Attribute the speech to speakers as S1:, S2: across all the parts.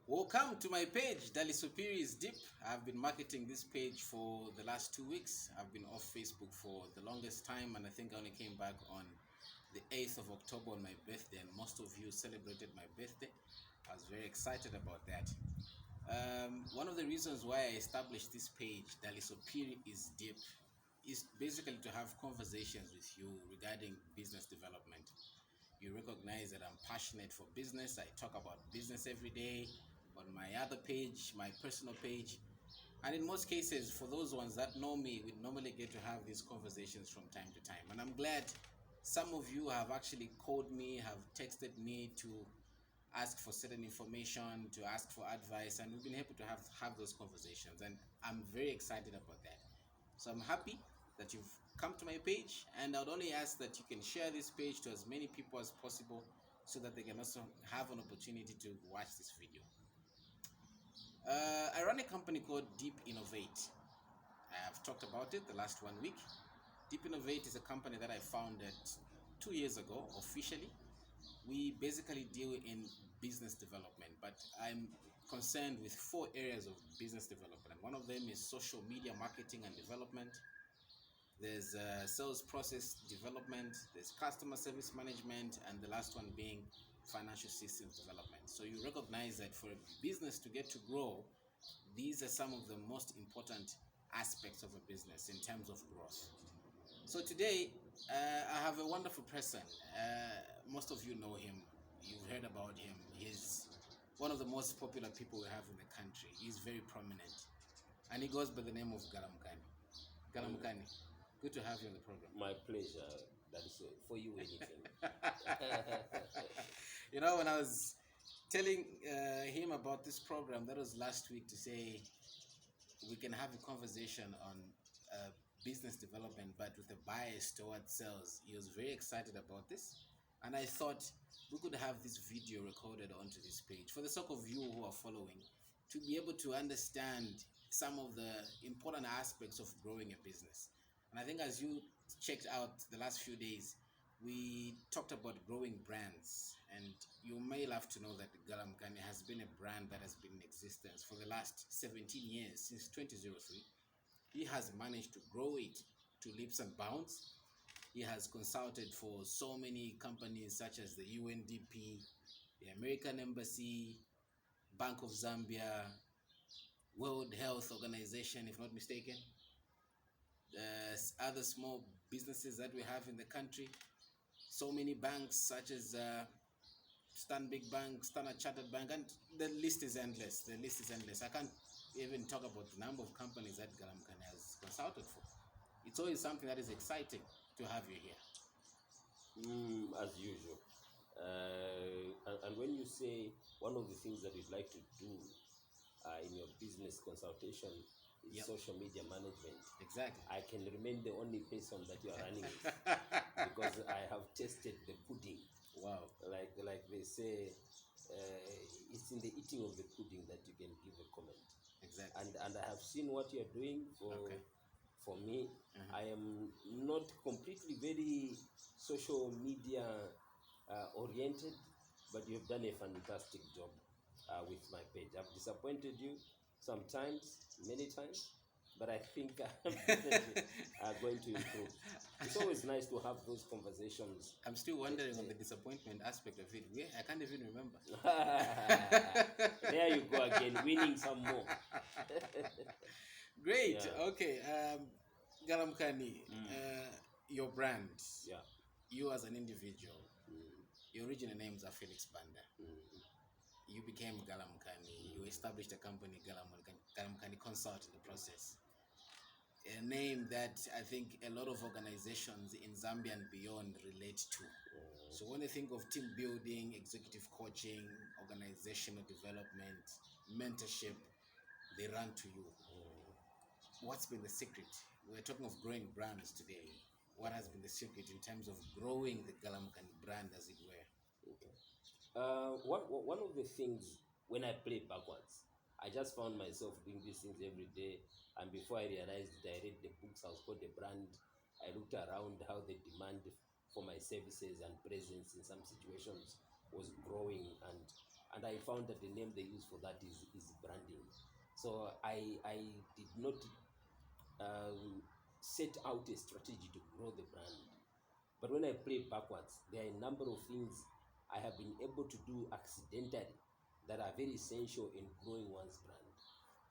S1: Welcome to my page, Dali Superi is Deep. I've been marketing this page for the last 2 weeks. I've been off Facebook for the longest time, and I think I only came back on the 8th of October on my birthday, and most of you celebrated my birthday. I was very excited about that. One of the reasons why I established this page, Dali Superi is Deep, is basically to have conversations with you regarding business development. You recognize that I'm passionate for business. I talk about business every day on my other page, my personal page. And in most cases, for those ones that know me, we normally get to have these conversations from time to time. And I'm glad some of you have actually called me, have texted me to ask for certain information, to ask for advice, and we've been able to have those conversations. And I'm very excited about that. So I'm happy that you've come to my page, and I'd only ask that you can share this page to as many people as possible so that they can also have an opportunity to watch this video. I run a company called Deep Innovate. I've talked about it the last 1 week. Deep Innovate is a company that I founded 2 years ago officially. We basically deal in business development, but I'm concerned with 4 areas of business development. One of them is social media marketing and development. There's sales process development, there's customer service management, and the last one being financial systems development. So you recognize that for a business to get to grow, these are some of the most important aspects of a business in terms of growth. So today, I have a wonderful person. Most of you know him, you've heard about him. He's one of the most popular people we have in the country. He's very prominent, and he goes by the name of Galamukani. Galamukani, good to have you on the program.
S2: My pleasure. That is for you anything.
S1: When I was telling him about this program, that was last week, to say we can have a conversation on business development, but with a bias towards sales. He was very excited about this, and I thought we could have this video recorded onto this page for the sake of you who are following, to be able to understand some of the important aspects of growing a business. And I think as you checked out the last few days, we talked about growing brands, and you may love to know that Galamukani has been a brand that has been in existence for the last 17 years, since 2003. He has managed to grow it to leaps and bounds. He has consulted for so many companies such as the UNDP, the American Embassy, Bank of Zambia, World Health Organization, if not mistaken, other small businesses that we have in the country, so many banks such as Stanbic Bank, Standard Chartered Bank, and the list is endless. The list is endless. I can't even talk about the number of companies that Galamukani has consulted for. It's always something that is exciting to have you here.
S2: As usual. And when you say one of the things that we'd like to do in your business consultation is
S1: Yep.
S2: social media management,
S1: Exactly.
S2: I can remain the only person that you are running with because I have tasted the pudding.
S1: Wow.
S2: Like they say, it's in the eating of the pudding that you can give a comment.
S1: Exactly.
S2: And I have seen what you're doing
S1: Okay.
S2: for me.
S1: Uh-huh.
S2: I am not completely very social media oriented, but you've done a fantastic job with my page. I've disappointed you sometimes, many times, but I think I'm definitely going to improve. It's always nice to have those conversations.
S1: I'm still wondering on the disappointment aspect of it. I can't even remember.
S2: There you go again, winning some more.
S1: Great.
S2: Yeah.
S1: Okay. Galamukani, your brand,
S2: Yeah.
S1: you as an individual,
S2: Mm.
S1: your original names are Felix Banda.
S2: Mm.
S1: You became Galamukani. You established a company, Galamukani Consult, in the process. A name that I think a lot of organizations in Zambia and beyond relate to. So when they think of team building, executive coaching, organizational development, mentorship, they run to you. What's been the secret? We're talking of growing brands today. What has been the secret in terms of growing the Galamukani brand, as it were?
S2: Okay. One of the things when I play backwards, I just found myself doing these things every day, and before I realized it, I read the books. I was called a brand. I looked around how the demand for my services and presence in some situations was growing, and and I found that the name they use for that is branding. So I did not set out a strategy to grow the brand. But when I play backwards, there are a number of things I have been able to do accidentally that are very essential in growing one's brand.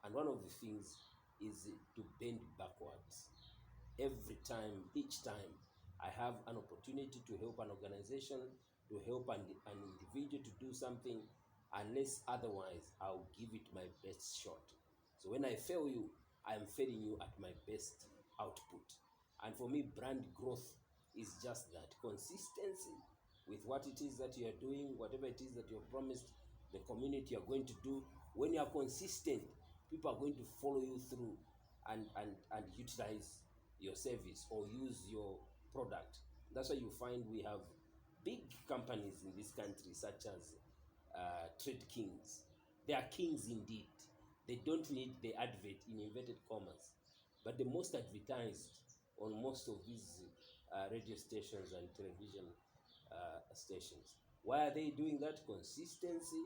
S2: And one of the things is to bend backwards. Every time, each time, I have an opportunity to help an organization, to help an individual to do something, unless otherwise, I'll give it my best shot. So when I fail you, I'm failing you at my best output. And for me, brand growth is just that consistency with what it is that you are doing, whatever it is that you have promised the community you are going to do. When you are consistent, people are going to follow you through and utilize your service or use your product. That's why you find we have big companies in this country, such as trade kings. They are kings indeed. They don't need the advert in inverted commas, but the most advertised on most of these radio stations and television stations. Why are they doing that? Consistency,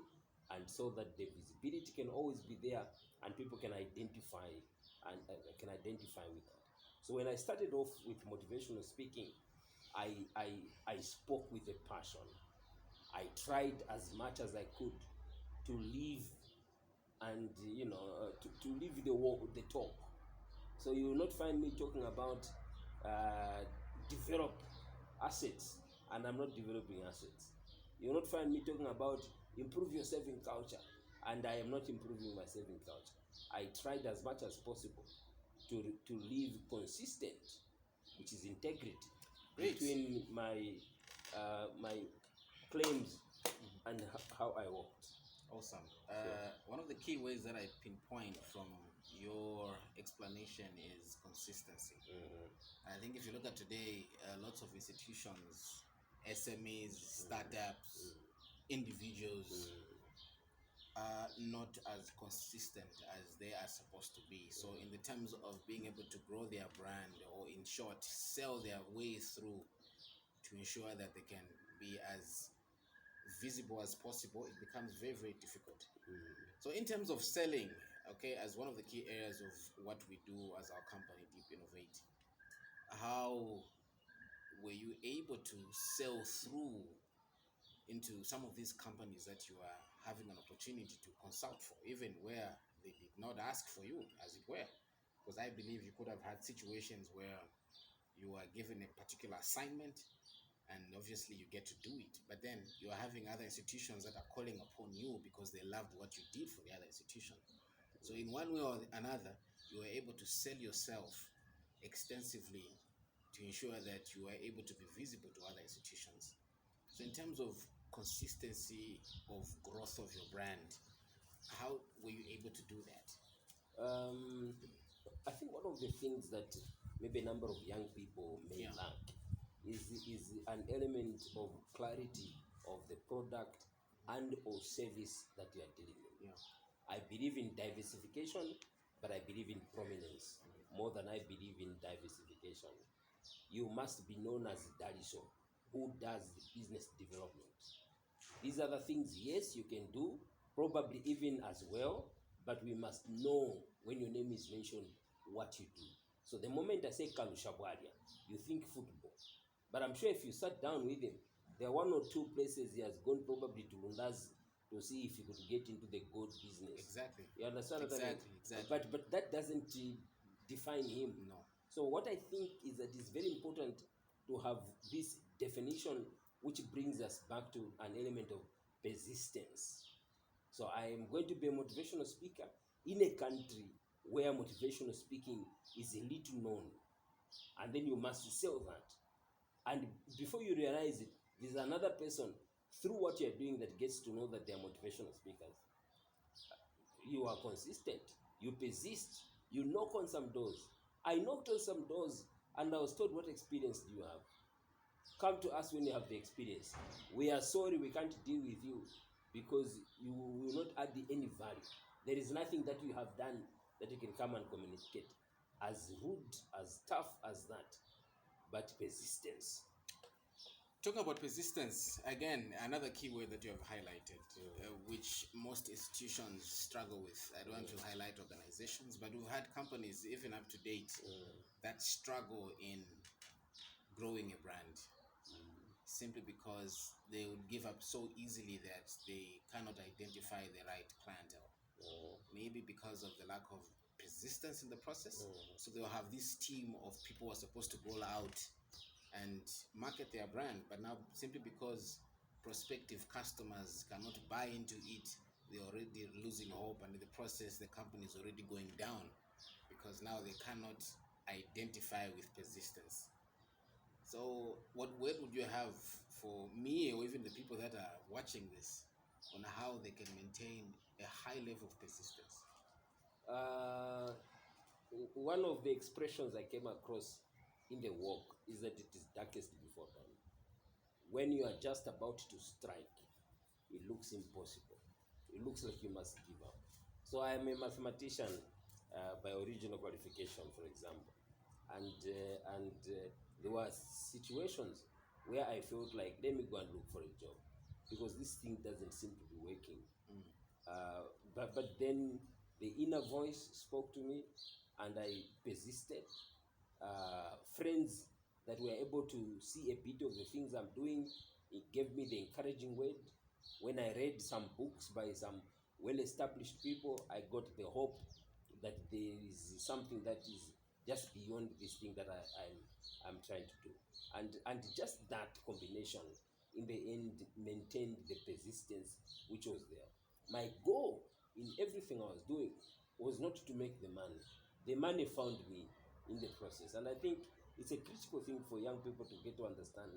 S2: and so that the visibility can always be there and people can identify with that. So when I started off with motivational speaking, I spoke with a passion. I tried as much as I could to live and to leave the talk. So you will not find me talking about develop assets, and I'm not developing assets. You will not find me talking about improve your saving culture, and I am not improving my saving culture. I tried as much as possible to live consistent, which is integrity, between my claims and how I worked.
S1: Awesome. One of the key ways that I pinpoint from your explanation is consistency. And I think if you look at today, lots of institutions, SMEs, startups, individuals are not as consistent as they are supposed to be. So in the terms of being able to grow their brand, or in short, sell their way through to ensure that they can be as visible as possible, it becomes very, very difficult. So in terms of selling, okay, as one of the key areas of what we do as our company, Deep Innovate, how were you able to sell through into some of these companies that you are having an opportunity to consult for, even where they did not ask for you, as it were? Because I believe you could have had situations where you are given a particular assignment and obviously you get to do it, but then you are having other institutions that are calling upon you because they loved what you did for the other institution. So in one way or another, you were able to sell yourself extensively to ensure that you are able to be visible to other institutions. So in terms of consistency of growth of your brand, how were you able to do that?
S2: I think one of the things that maybe a number of young people may lack is an element of clarity of the product and or service that you are dealing with. I believe in diversification, but I believe in prominence more than I believe in diversification. You must be known as Daliso, who does the business development. These are the things, yes, you can do, probably even as well, but we must know when your name is mentioned what you do. So the moment I say Kalushabwalia, you think football. But I'm sure if you sat down with him, there are one or two places he has gone probably to Lundazi to see if he could get into the gold business.
S1: Exactly.
S2: You understand what I mean?
S1: Exactly.
S2: But that doesn't define him.
S1: No.
S2: So what I think is that it's very important to have this definition, which brings us back to an element of persistence. So I am going to be a motivational speaker in a country where motivational speaking is a little known, and then you must sell that. And before you realize it, there's another person through what you're doing that gets to know that they're motivational speakers. You are consistent, you persist, you knock on some doors. I knocked on some doors and I was told, what experience do you have? Come to us when you have the experience. We are sorry we can't deal with you because you will not add any value. There is nothing that you have done that you can come and communicate. As rude, as tough as that, but persistence.
S1: Talking about persistence, again, another key word that you have highlighted, which most institutions struggle with. I don't want to highlight organizations, but we've had companies, even up to date, that struggle in growing a brand simply because they would give up so easily that they cannot identify the right clientele. Maybe because of the lack of persistence in the process. So they'll have this team of people who are supposed to go out and market their brand, but now simply because prospective customers cannot buy into it, they're already losing hope, and in the process the company is already going down because now they cannot identify with persistence. So what word would you have for me or even the people that are watching this on how they can maintain a high level of persistence?
S2: Uh, One of the expressions I came across in the walk is that it is darkest before dawn. When you are just about to strike, it looks impossible. It looks like you must give up. So I am a mathematician by original qualification, for example, and there were situations where I felt like, let me go and look for a job because this thing doesn't seem to be working. But then the inner voice spoke to me, and I persisted. Friends that were able to see a bit of the things I'm doing, it gave me the encouraging word. When I read some books by some well-established people, I got the hope that there is something that is just beyond this thing that I'm trying to do. And just that combination, in the end, maintained the persistence which was there. My goal in everything I was doing was not to make the money. The money found me in the process. And I think it's a critical thing for young people to get to understand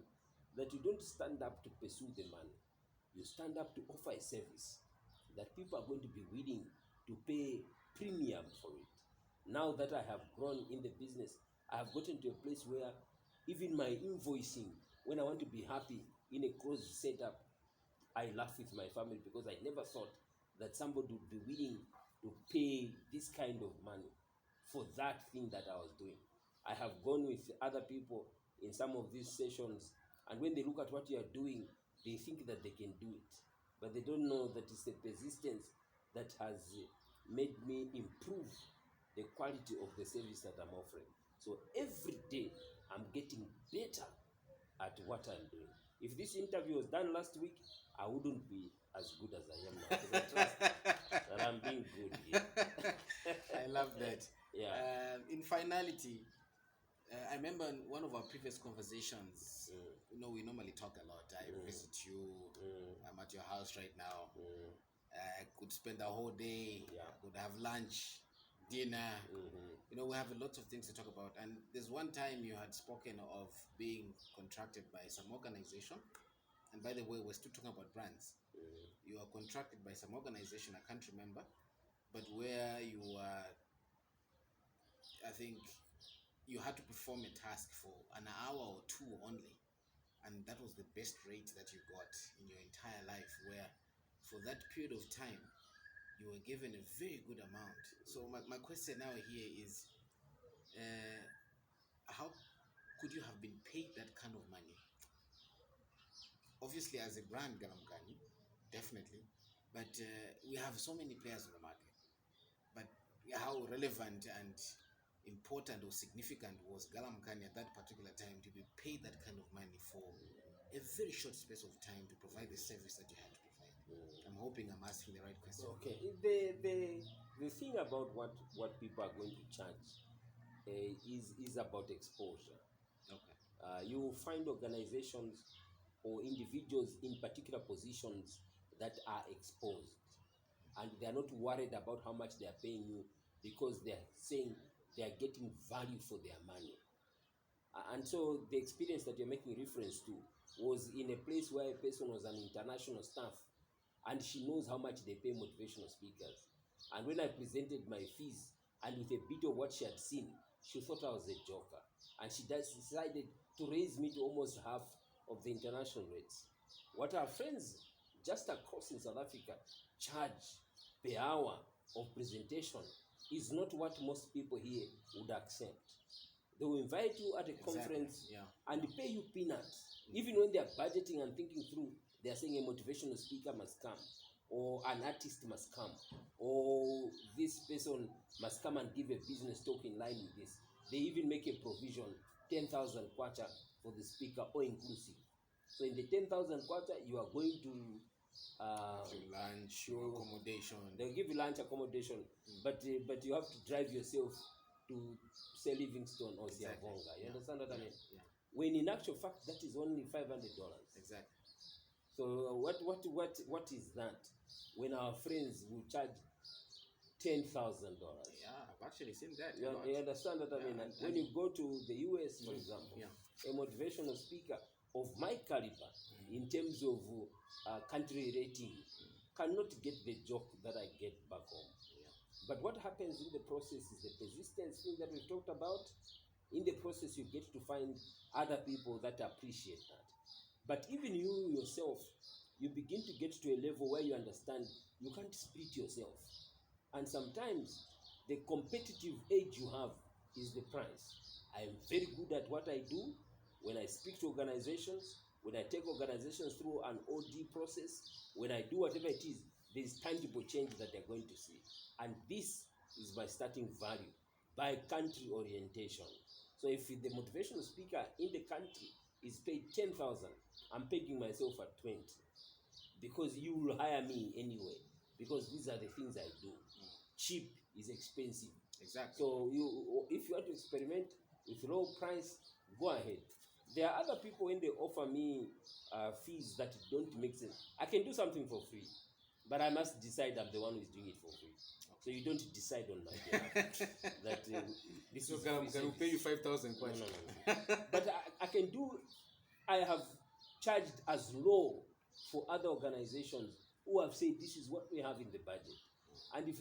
S2: that you don't stand up to pursue the money. You stand up to offer a service that people are going to be willing to pay premium for it. Now that I have grown in the business, I have gotten to a place where even my invoicing, when I want to be happy in a closed setup, I laugh with my family because I never thought that somebody would be willing to pay this kind of money for that thing that I was doing. I have gone with other people in some of these sessions, and when they look at what you are doing, they think that they can do it, but they don't know that it's the persistence that has made me improve the quality of the service that I'm offering. So every day I'm getting better at what I'm doing. If this interview was done last week, I wouldn't be as good as I am now because I trust that I'm being good here.
S1: I love that.
S2: Yeah.
S1: In finality, I remember in one of our previous conversations, we normally talk a lot. I visit you, I'm at your house right now. I could spend the whole day,
S2: Yeah.
S1: I could have lunch, dinner. We have a lot of things to talk about. And there's one time you had spoken of being contracted by some organization. And by the way, we're still talking about brands. You are contracted by some organization, I can't remember, but where you are, I think, you had to perform a task for an hour or two only, and that was the best rate that you got in your entire life, where for that period of time you were given a very good amount. So my question now here is, how could you have been paid that kind of money? Obviously, as a brand, Galamukani, definitely, but we have so many players in the market. But how relevant and important or significant was Galamukani at that particular time to be paid that kind of money for a very short space of time to provide the service that you had to provide? I'm hoping I'm asking the right question.
S2: Okay. The thing about what people are going to charge is about exposure.
S1: Okay.
S2: You will find organizations or individuals in particular positions that are exposed, and they are not worried about how much they are paying you because they are saying they are getting value for their money. And so the experience that you're making reference to was in a place where a person was an international staff, and she knows how much they pay motivational speakers. And when I presented my fees, and with a bit of what she had seen, she thought I was a joker. And she decided to raise me to almost half of the international rates. What our friends just across in South Africa charge per hour of presentation is not what most people here would accept. They will invite you at a conference
S1: Yeah.
S2: and pay you peanuts. Even when they are budgeting and thinking through, they are saying a motivational speaker must come, or an artist must come, or this person must come and give a business talk in line with this. They even make a provision, 10,000 kwacha for the speaker, or inclusive. So in the 10,000 kwacha, you are going to
S1: lunch, accommodation.
S2: They'll give you lunch accommodation, but you have to drive yourself to say Livingstone or Siavonga. You understand what I mean?
S1: Yeah.
S2: When in actual fact that is only $500.
S1: Exactly.
S2: So what is that? When our friends will charge $10,000.
S1: Yeah, I've actually seen that.
S2: You understand what I mean? And when you go to the US, for example, a motivational speaker of my caliber in terms of country rating cannot get the joke that I get back home. But what happens in the process is the persistence thing that we talked about. In the process, you get to find other people that appreciate that. But even you yourself, you begin to get to a level where you understand you can't split yourself. And sometimes the competitive edge you have is the price. I'm very good at what I do. When I speak to organizations, when I take organizations through an OD process, when I do whatever it is, there's tangible change that they're going to see. And this is by starting value, by country orientation. So if the motivational speaker in the country is paid 10,000, I'm pegging myself at 20, because you will hire me anyway, because these are the things I do. Cheap is expensive.
S1: Exactly.
S2: So if you want to experiment with low price, go ahead. There are other people when they offer me fees that don't make sense. I can do something for free, but I must decide I'm the one who is doing it for free. So you don't decide on my behalf that this
S1: so
S2: is
S1: can we pay you 5,000?
S2: No. But I can do. I have charged as low for other organizations who have said this is what we have in the budget, and if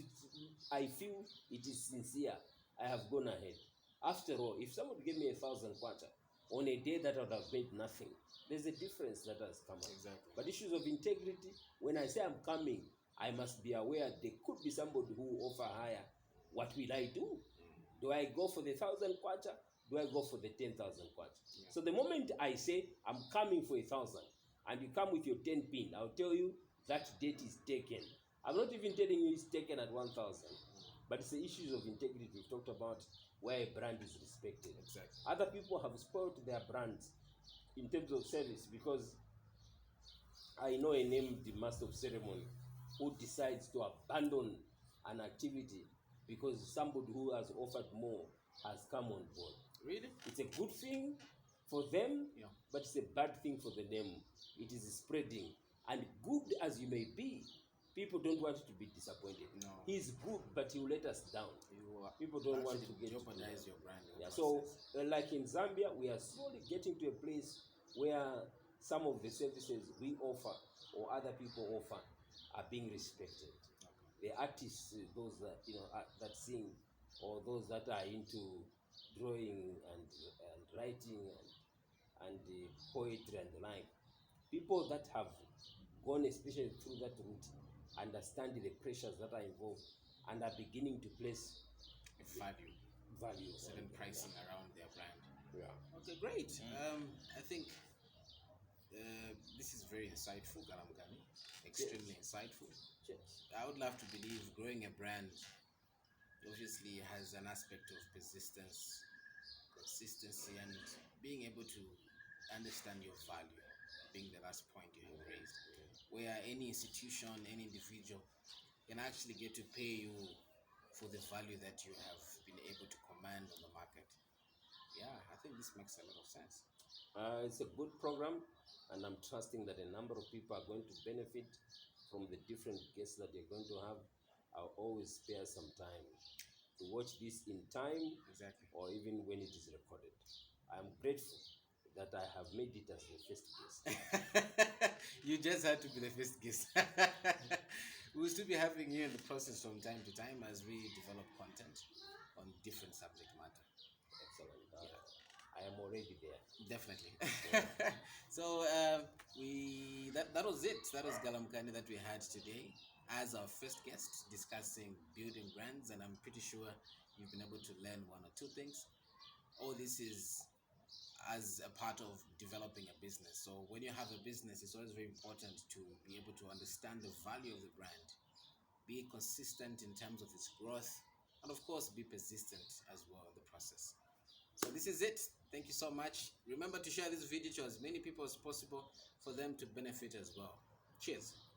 S2: I feel it is sincere, I have gone ahead. After all, if someone gave me 1,000 kwacha on a day that I would have made nothing, there's a difference that has come up.
S1: Exactly.
S2: But issues of integrity, when I say I'm coming, I must be aware there could be somebody who will offer higher. What will I do? Do I go for the 1,000 kwacha? Do I go for the 10,000 kwacha? Yeah. So the moment I say I'm coming for 1,000 and you come with your 10 pin, I'll tell you that date is taken. I'm not even telling you it's taken at 1,000. But it's the issues of integrity we've talked about, where a brand is respected.
S1: Exactly.
S2: Other people have spoiled their brands in terms of service, because I know a named master of ceremony who decides to abandon an activity because somebody who has offered more has come on board.
S1: Really?
S2: It's a good thing for them, but it's a bad thing for the name. It is spreading. And good as you may be, people don't want to be disappointed.
S1: No.
S2: He's good, but he will let us down. People don't want to
S1: jeopardize your brand.
S2: So, like in Zambia, we are slowly getting to a place where some of the services we offer or other people offer are being respected. The artists, those that that sing, or those that are into drawing and writing and poetry and the like, people that have gone especially through that route understand the pressures that are involved and are beginning to place value,
S1: certain pricing around their brand.
S2: Yeah.
S1: Okay, great. I think this is very insightful, Galamukani. Extremely insightful.
S2: Yes.
S1: I would love to believe growing a brand obviously has an aspect of persistence, consistency, and being able to understand your value, being the last point you have raised, where any institution, any individual can actually get to pay you for the value that you have been able to command on the market. Yeah, I think this makes a lot of sense.
S2: It's a good program, and I'm trusting that a number of people are going to benefit from the different guests that you're going to have. I'll always spare some time to watch this in time, or even when it is recorded. I'm grateful that I have made it as the first guest.
S1: You just had to be the first guest. We'll still be having you in the process from time to time as we develop content on different subject matter.
S2: Excellent. I am already there.
S1: Definitely. So that was it. That was Galamukani that we had today as our first guest discussing building brands, and I'm pretty sure you've been able to learn one or two things. all this is as a part of developing a business. So when you have a business, it's always very important to be able to understand the value of the brand, be consistent in terms of its growth, and of course be persistent as well in the process. So this is it. Thank you so much. Remember to share this video to as many people as possible for them to benefit as well. Cheers.